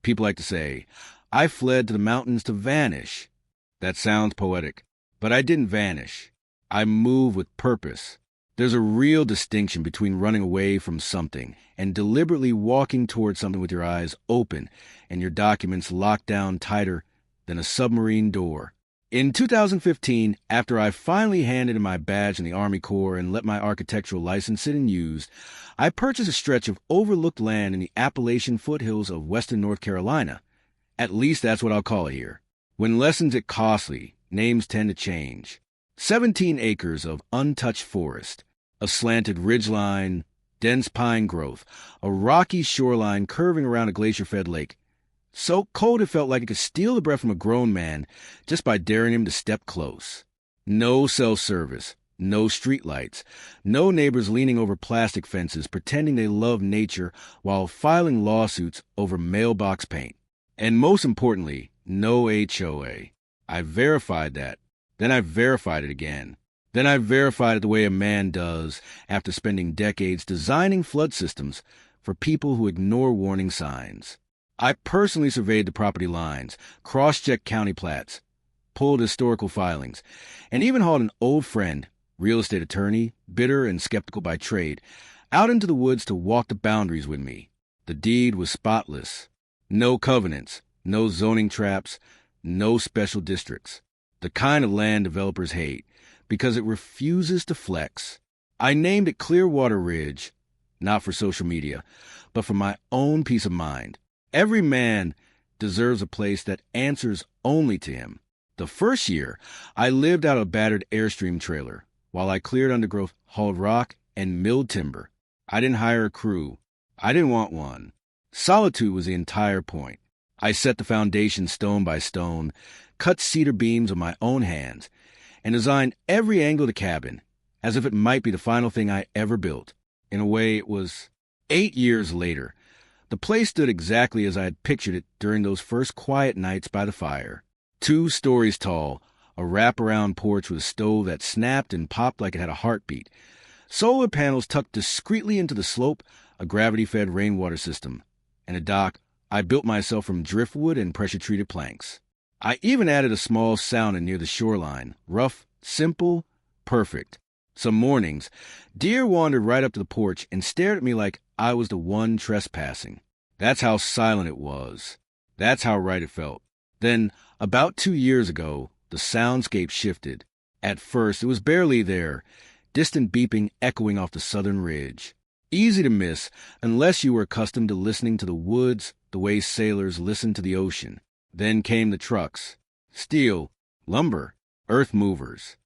People like to say, I fled to the mountains to vanish. That sounds poetic, but I didn't vanish. I moved with purpose. There's a real distinction between running away from something and deliberately walking towards something with your eyes open and your documents locked down tighter than a submarine door. In 2015, after I finally handed in my badge in the Army Corps and let my architectural license sit unused, I purchased a stretch of overlooked land in the Appalachian foothills of western North Carolina. At least that's what I'll call it here. When lessons get costly, names tend to change. 17 acres of untouched forest, a slanted ridgeline, dense pine growth, a rocky shoreline curving around a glacier-fed lake. So cold it felt like it could steal the breath from a grown man just by daring him to step close. No cell service, no streetlights, no neighbors leaning over plastic fences pretending they love nature while filing lawsuits over mailbox paint. And most importantly, no HOA. I verified that. Then I verified it again. Then I verified it the way a man does after spending decades designing flood systems for people who ignore warning signs. I personally surveyed the property lines, cross-checked county plats, pulled historical filings, and even hauled an old friend, real estate attorney, bitter and skeptical by trade, out into the woods to walk the boundaries with me. The deed was spotless. No covenants, no zoning traps, no special districts. The kind of land developers hate, because it refuses to flex. I named it Clearwater Ridge, not for social media, but for my own peace of mind. Every man deserves a place that answers only to him. The first year, I lived out a battered Airstream trailer while I cleared undergrowth, hauled rock, and milled timber. I didn't hire a crew. I didn't want one. Solitude was the entire point. I set the foundation stone by stone, cut cedar beams with my own hands, and designed every angle of the cabin as if it might be the final thing I ever built. In a way, it was 8 years later. The place stood exactly as I had pictured it during those first quiet nights by the fire. 2 stories tall, a wraparound porch with a stove that snapped and popped like it had a heartbeat. Solar panels tucked discreetly into the slope, a gravity-fed rainwater system, and a dock I built myself from driftwood and pressure-treated planks. I even added a small sauna near the shoreline, rough, simple, perfect. Some mornings, deer wandered right up to the porch and stared at me like I was the one trespassing. That's how silent it was. That's how right it felt. Then, about 2 years ago, the soundscape shifted. At first, it was barely there, distant beeping echoing off the southern ridge. Easy to miss unless you were accustomed to listening to the woods the way sailors listen to the ocean. Then came the trucks. Steel, lumber, earth movers.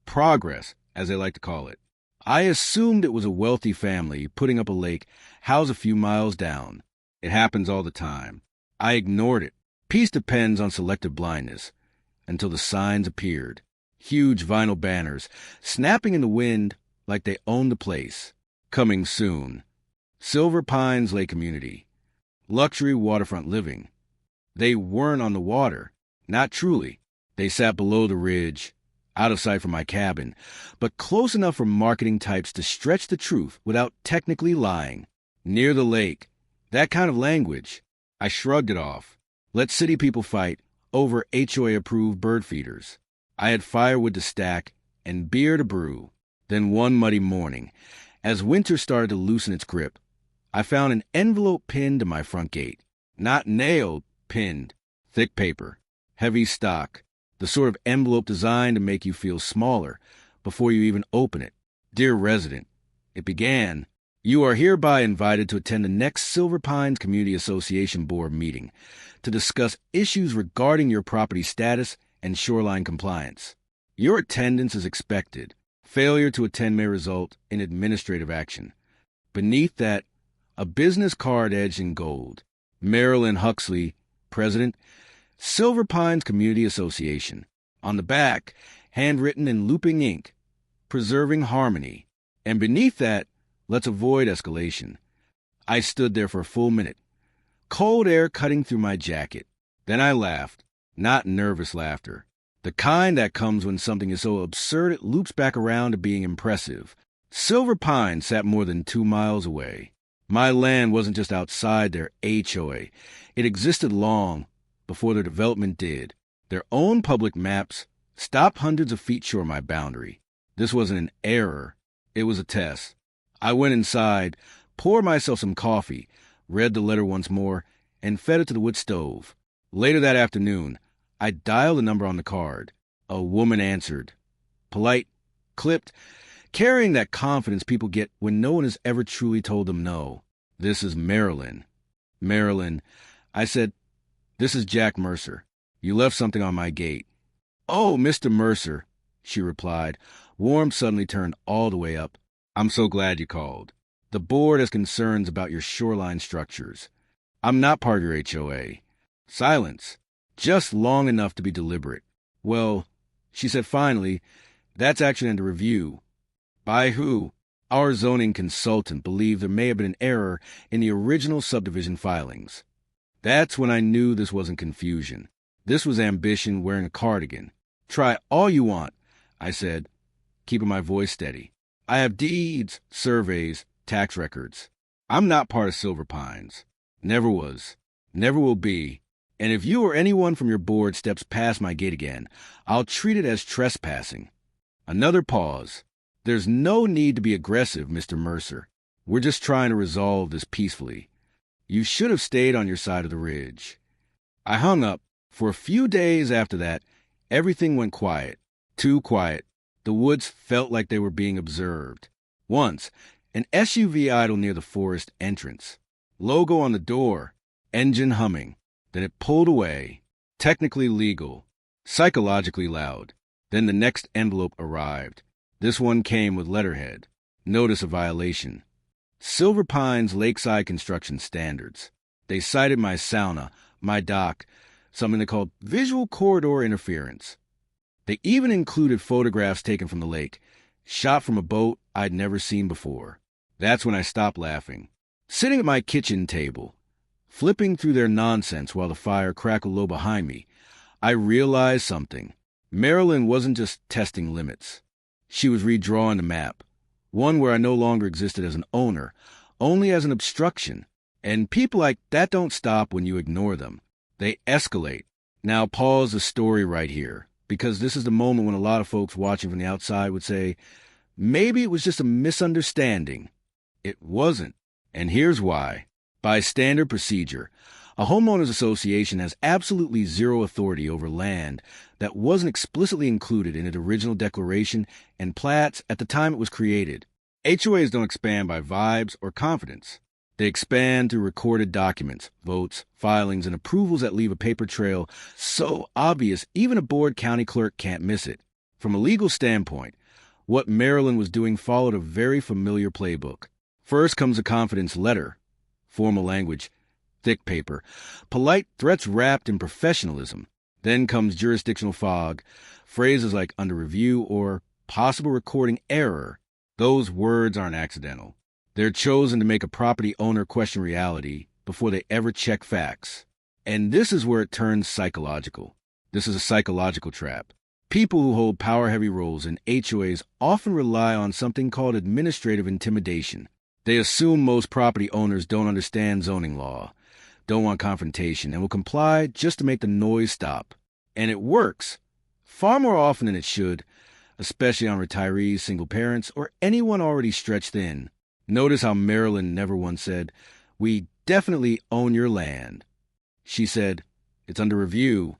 Progress, as they like to call it. I assumed it was a wealthy family putting up a lake house a few miles down. It happens all the time. I ignored it. Peace depends on selective blindness. Until the signs appeared. Huge vinyl banners, snapping in the wind like they owned the place. Coming soon. Silver Pines Lake Community. Luxury waterfront living. They weren't on the water. Not truly. They sat below the ridge, out of sight from my cabin, but close enough for marketing types to stretch the truth without technically lying. Near the lake. That kind of language. I shrugged it off. Let city people fight over HOA-approved bird feeders. I had firewood to stack and beer to brew. Then one muddy morning, as winter started to loosen its grip, I found an envelope pinned to my front gate. Not nailed, pinned. Thick paper. Heavy stock. The sort of envelope designed to make you feel smaller before you even open it. Dear resident, it began, you are hereby invited to attend the next Silver Pines Community Association Board meeting to discuss issues regarding your property status and shoreline compliance. Your attendance is expected. Failure to attend may result in administrative action. Beneath that, a business card edged in gold. Marilyn Huxley, President, Silver Pines Community Association. On the back, handwritten in looping ink, preserving harmony. And beneath that, let's avoid escalation. I stood there for a full minute, cold air cutting through my jacket. Then I laughed, not nervous laughter. The kind that comes when something is so absurd it loops back around to being impressive. Silver Pine sat more than 2 miles away. My land wasn't just outside their HOA. It existed long before their development did. Their own public maps stopped hundreds of feet short of my boundary. This wasn't an error. It was a test. I went inside, poured myself some coffee, read the letter once more, and fed it to the wood stove. Later that afternoon, I dialed the number on the card. A woman answered. Polite, clipped, carrying that confidence people get when no one has ever truly told them no. This is Marilyn. Marilyn, I said, this is Jack Mercer. You left something on my gate. Oh, Mr. Mercer, she replied. Warmth suddenly turned all the way up. I'm so glad you called. The board has concerns about your shoreline structures. I'm not part of your HOA. Silence. Just long enough to be deliberate. Well, she said finally, that's actually under review. By who? Our zoning consultant believed there may have been an error in the original subdivision filings. That's when I knew this wasn't confusion. This was ambition wearing a cardigan. Try all you want, I said, keeping my voice steady. I have deeds, surveys, tax records. I'm not part of Silver Pines. Never was. Never will be. And if you or anyone from your board steps past my gate again, I'll treat it as trespassing. Another pause. There's no need to be aggressive, Mr. Mercer. We're just trying to resolve this peacefully. You should have stayed on your side of the ridge. I hung up. For a few days after that, everything went quiet. Too quiet. The woods felt like they were being observed. Once, an SUV idled near the forest entrance. Logo on the door. Engine humming. Then it pulled away. Technically legal. Psychologically loud. Then the next envelope arrived. This one came with letterhead. Notice of violation. Silver Pines Lakeside Construction Standards. They cited my sauna, my dock, something they called visual corridor interference. They even included photographs taken from the lake, shot from a boat I'd never seen before. That's when I stopped laughing. Sitting at my kitchen table, flipping through their nonsense while the fire crackled low behind me, I realized something. Marilyn wasn't just testing limits. She was redrawing the map, one where I no longer existed as an owner, only as an obstruction. And people like that don't stop when you ignore them. They escalate. Now pause the story right here, because this is the moment when a lot of folks watching from the outside would say, maybe it was just a misunderstanding. It wasn't. And here's why. By standard procedure, a homeowners association has absolutely zero authority over land that wasn't explicitly included in its original declaration and plats at the time it was created. HOAs don't expand by vibes or confidence. They expand through recorded documents, votes, filings, and approvals that leave a paper trail so obvious even a bored county clerk can't miss it. From a legal standpoint, what Marilyn was doing followed a very familiar playbook. First comes a confidence letter, formal language, thick paper, polite threats wrapped in professionalism. Then comes jurisdictional fog, phrases like under review or possible recording error. Those words aren't accidental. They're chosen to make a property owner question reality before they ever check facts. And this is where it turns psychological. This is a psychological trap. People who hold power-heavy roles in HOAs often rely on something called administrative intimidation. They assume most property owners don't understand zoning law, don't want confrontation, and will comply just to make the noise stop. And it works, far more often than it should, especially on retirees, single parents, or anyone already stretched thin. Notice how Marilyn never once said, "We definitely own your land." She said, "It's under review."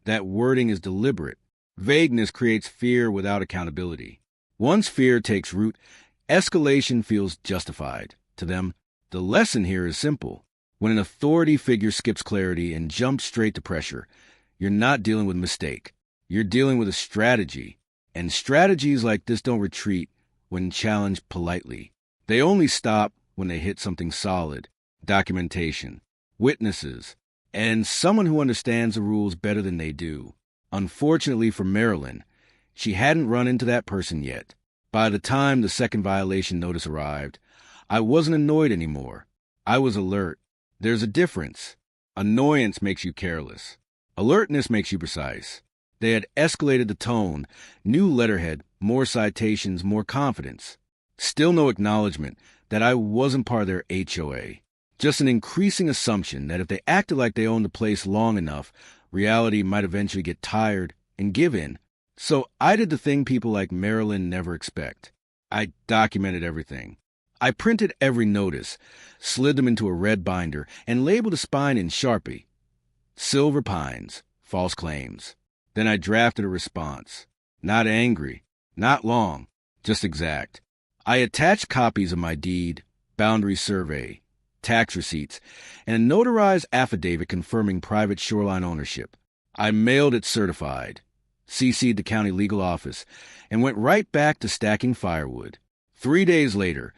That wording is deliberate. Vagueness creates fear without accountability. Once fear takes root, escalation feels justified. To them, the lesson here is simple. When an authority figure skips clarity and jumps straight to pressure, you're not dealing with mistake. You're dealing with a strategy. And strategies like this don't retreat when challenged politely. They only stop when they hit something solid, documentation, witnesses, and someone who understands the rules better than they do. Unfortunately for Marilyn, she hadn't run into that person yet. By the time the second violation notice arrived, I wasn't annoyed anymore. I was alert. There's a difference. Annoyance makes you careless. Alertness makes you precise. They had escalated the tone, new letterhead, more citations, more confidence. Still no acknowledgement that I wasn't part of their HOA. Just an increasing assumption that if they acted like they owned the place long enough, reality might eventually get tired and give in. So I did the thing people like Marilyn never expect. I documented everything. I printed every notice, slid them into a red binder, and labeled a spine in Sharpie. Silver Pines, false claims. Then I drafted a response. Not angry, not long, just exact. I attached copies of my deed, boundary survey, tax receipts, and a notarized affidavit confirming private shoreline ownership. I mailed it certified, CC'd the county legal office, and went right back to stacking firewood. 3 days later,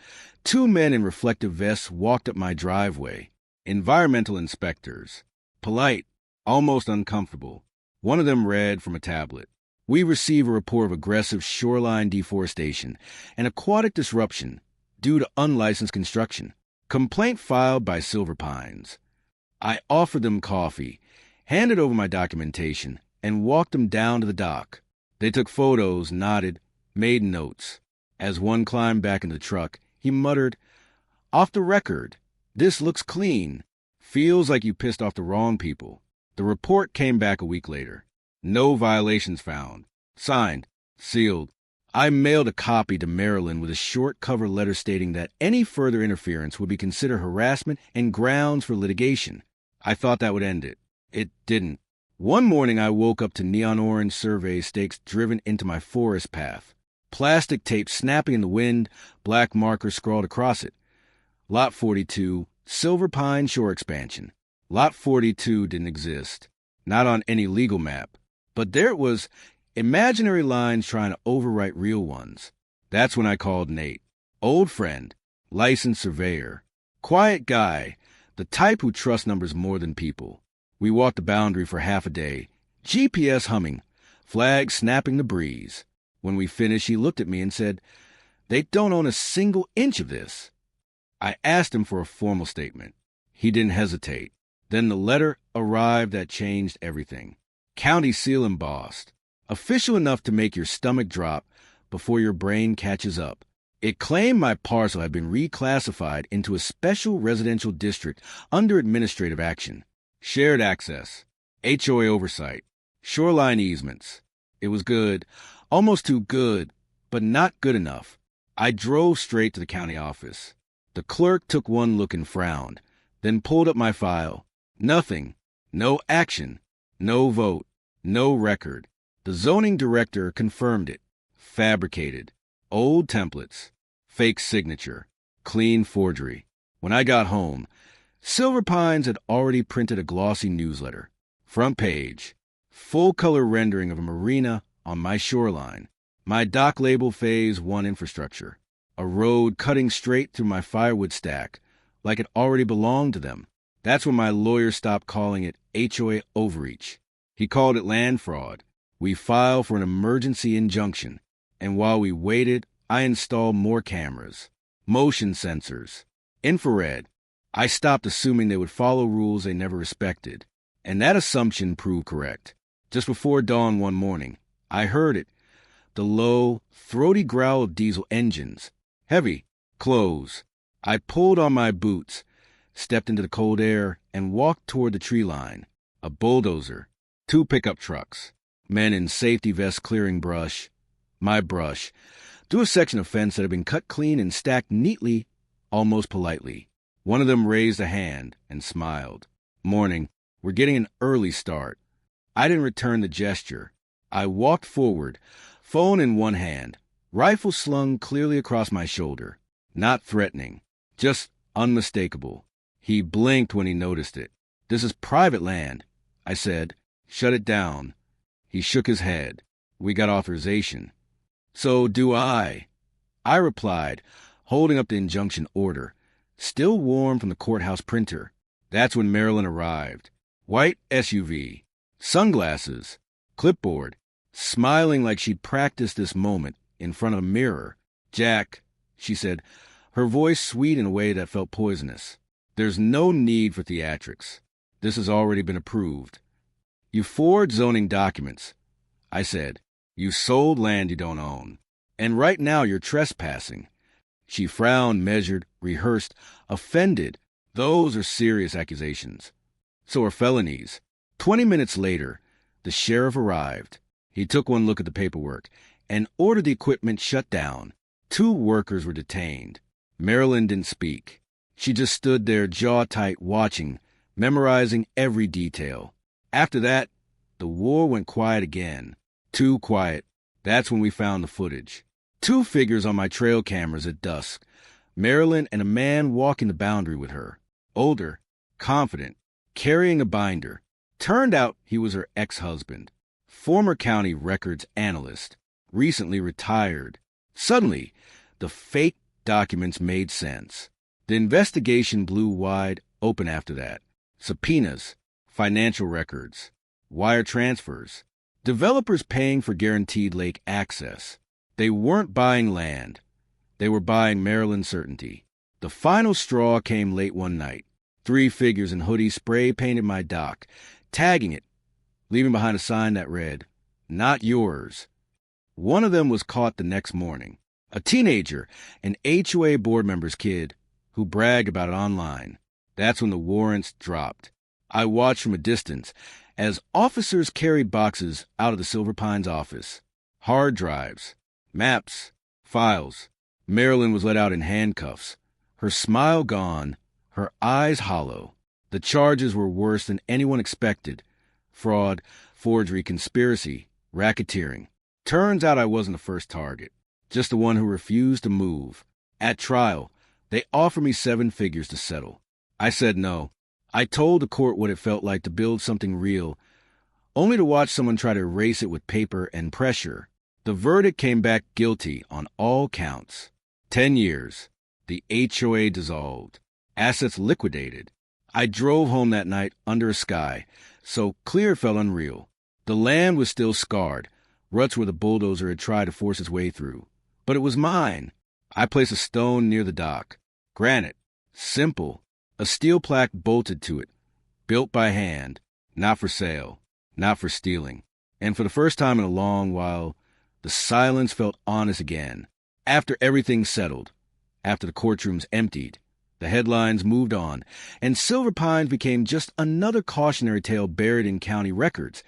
2 men in reflective vests walked up my driveway. Environmental inspectors. Polite, almost uncomfortable. One of them read from a tablet. We receive a report of aggressive shoreline deforestation and aquatic disruption due to unlicensed construction. Complaint filed by Silver Pines. I offered them coffee, handed over my documentation, and walked them down to the dock. They took photos, nodded, made notes. As one climbed back into the truck, he muttered, "Off the record, this looks clean. Feels like you pissed off the wrong people." The report came back a week later. No violations found. Signed, sealed. I mailed a copy to Marilyn with a short cover letter stating that any further interference would be considered harassment and grounds for litigation. I thought that would end it. It didn't. One morning I woke up to neon orange survey stakes driven into my forest path. Plastic tape snapping in the wind, black marker scrawled across it. Lot 42, Silver Pine Shore Expansion. Lot 42 didn't exist. Not on any legal map. But there it was, imaginary lines trying to overwrite real ones. That's when I called Nate. Old friend, licensed surveyor. Quiet guy, the type who trusts numbers more than people. We walked the boundary for half a day. GPS humming, flags snapping the breeze. When we finished, he looked at me and said, "They don't own a single inch of this." I asked him for a formal statement. He didn't hesitate. Then the letter arrived that changed everything. County seal embossed. Official enough to make your stomach drop before your brain catches up. It claimed my parcel had been reclassified into a special residential district under administrative action. Shared access. HOA oversight. Shoreline easements. It was good. Almost too good, but not good enough. I drove straight to the county office. The clerk took one look and frowned, then pulled up my file. Nothing. No action. No vote. No record. The zoning director confirmed it. Fabricated. Old templates. Fake signature. Clean forgery. When I got home, Silver Pines had already printed a glossy newsletter. Front page. Full-color rendering of a marina on my shoreline. My dock label Phase 1 infrastructure. A road cutting straight through my firewood stack, like it already belonged to them. That's when my lawyer stopped calling it HOA overreach. He called it land fraud. We filed for an emergency injunction, and while we waited, I installed more cameras, motion sensors, infrared. I stopped assuming they would follow rules they never respected, and that assumption proved correct. Just before dawn one morning, I heard it, the low, throaty growl of diesel engines. Heavy, close. I pulled on my boots, stepped into the cold air, and walked toward the tree line. A bulldozer, 2 pickup trucks, men in safety vests clearing brush, my brush, through a section of fence that had been cut clean and stacked neatly, almost politely. One of them raised a hand and smiled. "Morning. We're getting an early start." I didn't return the gesture. I walked forward, phone in one hand, rifle slung clearly across my shoulder. Not threatening, just unmistakable. He blinked when he noticed it. "This is private land," I said. "Shut it down." He shook his head. "We got authorization." "So do I." I replied, holding up the injunction order, still warm from the courthouse printer. That's when Marilyn arrived. White SUV, sunglasses, clipboard, smiling like she'd practiced this moment in front of a mirror. "Jack," she said, her voice sweet in a way that felt poisonous, "there's no need for theatrics. This has already been approved. You forged zoning documents," I said. "You sold land you don't own. And right now you're trespassing. She frowned, measured, rehearsed, offended. Those are serious accusations. So are felonies. 20 minutes later, the sheriff arrived. He took one look at the paperwork and ordered the equipment shut down. 2 workers were detained. Marilyn didn't speak. She just stood there, jaw tight, watching, memorizing every detail. After that, the war went quiet again. Too quiet. That's when we found the footage. 2 figures on my trail cameras at dusk. Marilyn and a man walking the boundary with her. Older, confident, carrying a binder. Turned out he was her ex-husband. Former county records analyst. Recently retired. Suddenly, the fake documents made sense. The investigation blew wide open after that. Subpoenas, financial records, wire transfers, developers paying for guaranteed lake access. They weren't buying land. They were buying Maryland certainty. The final straw came late one night. 3 figures in hoodies spray-painted my dock, tagging it, leaving behind a sign that read, "Not yours." One of them was caught the next morning. A teenager, an HOA board member's kid, who bragged about it online. That's when the warrants dropped. I watched from a distance as officers carried boxes out of the Silver Pines office. Hard drives, maps, files. Marilyn was let out in handcuffs, her smile gone, her eyes hollow. The charges were worse than anyone expected. Fraud, forgery, conspiracy, racketeering. Turns out I wasn't the first target, just the one who refused to move. At trial, they offered me 7 figures to settle. I said no. I told the court what it felt like to build something real, only to watch someone try to erase it with paper and pressure. The verdict came back guilty on all counts. 10 years. The HOA dissolved. Assets liquidated. I drove home that night under a sky so clear it felt unreal. The land was still scarred, ruts where the bulldozer had tried to force its way through. But it was mine. I placed a stone near the dock. Granite. Simple. A steel plaque bolted to it. Built by hand. Not for sale. Not for stealing. And for the first time in a long while, the silence felt honest again. After everything settled, after the courtrooms emptied, the headlines moved on, and Silver Pines became just another cautionary tale buried in county records.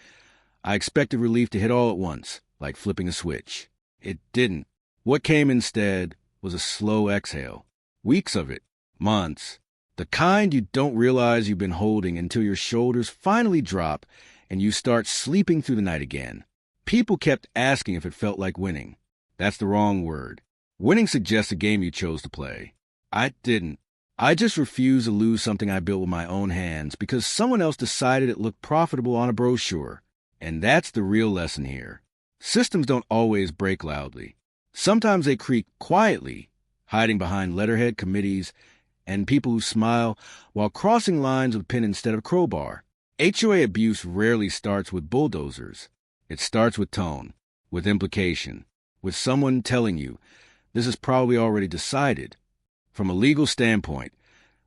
I expected relief to hit all at once, like flipping a switch. It didn't. What came instead was a slow exhale. Weeks of it. Months. The kind you don't realize you've been holding until your shoulders finally drop and you start sleeping through the night again. People kept asking if it felt like winning. That's the wrong word. Winning suggests a game you chose to play. I didn't. I just refused to lose something I built with my own hands because someone else decided it looked profitable on a brochure. And that's the real lesson here. Systems don't always break loudly. Sometimes they creak quietly, hiding behind letterhead committees and people who smile while crossing lines with pen instead of crowbar. HOA abuse rarely starts with bulldozers. It starts with tone, with implication, with someone telling you, this is probably already decided. From a legal standpoint,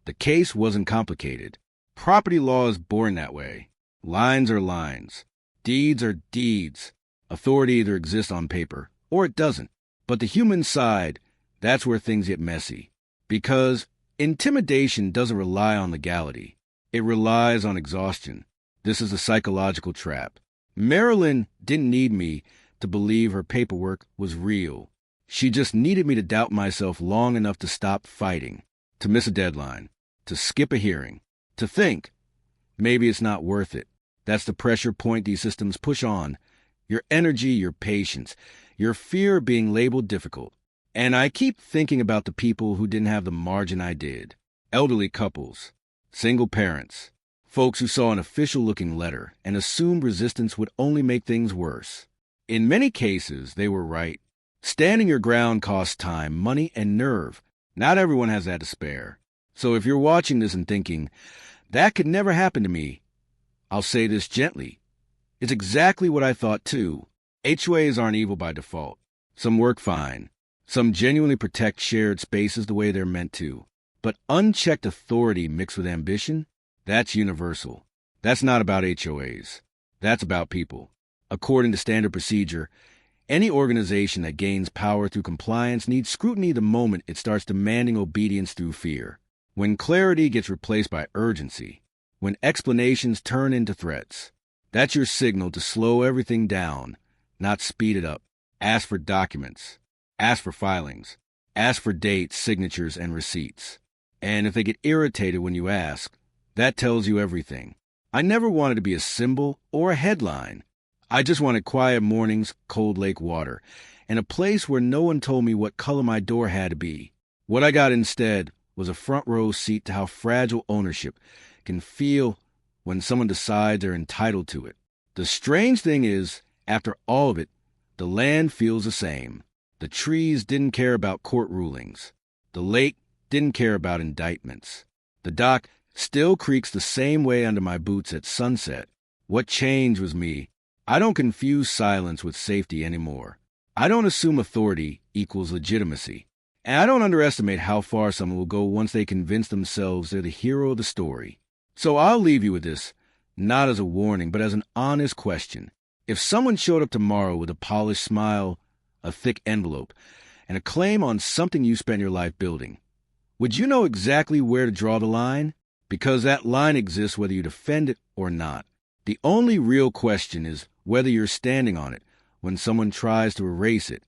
the case wasn't complicated. Property law is born that way. Lines are lines. Deeds are deeds. Authority either exists on paper or it doesn't. But the human side, that's where things get messy. Because intimidation doesn't rely on legality. It relies on exhaustion. This is a psychological trap. Marilyn didn't need me to believe her paperwork was real. She just needed me to doubt myself long enough to stop fighting, to miss a deadline, to skip a hearing, to think, maybe it's not worth it. That's the pressure point these systems push on. Your energy, your patience, your fear of being labeled difficult. And I keep thinking about the people who didn't have the margin I did. Elderly couples, single parents, folks who saw an official-looking letter and assumed resistance would only make things worse. In many cases, they were right. Standing your ground costs time, money, and nerve. Not everyone has that to spare. So if you're watching this and thinking, that could never happen to me, I'll say this gently. It's exactly what I thought too. HOAs aren't evil by default. Some work fine. Some genuinely protect shared spaces the way they're meant to. But unchecked authority mixed with ambition, that's universal. That's not about HOAs. That's about people. According to standard procedure, Any organization that gains power through compliance needs scrutiny the moment it starts demanding obedience through fear. When clarity gets replaced by urgency, when explanations turn into threats, that's your signal to slow everything down, not speed it up. Ask for documents. Ask for filings. Ask for dates, signatures, and receipts. And if they get irritated when you ask, that tells you everything. I never wanted to be a symbol or a headline. I just wanted quiet mornings, cold lake water, and a place where no one told me what color my door had to be. What I got instead was a front row seat to how fragile ownership can feel when someone decides they're entitled to it. The strange thing is, after all of it, the land feels the same. The trees didn't care about court rulings. The lake didn't care about indictments. The dock still creaks the same way under my boots at sunset. What changed was me. I don't confuse silence with safety anymore. I don't assume authority equals legitimacy. And I don't underestimate how far someone will go once they convince themselves they're the hero of the story. So I'll leave you with this, not as a warning, but as an honest question. If someone showed up tomorrow with a polished smile, a thick envelope, and a claim on something you spent your life building, would you know exactly where to draw the line? Because that line exists whether you defend it or not. The only real question is whether you're standing on it when someone tries to erase it.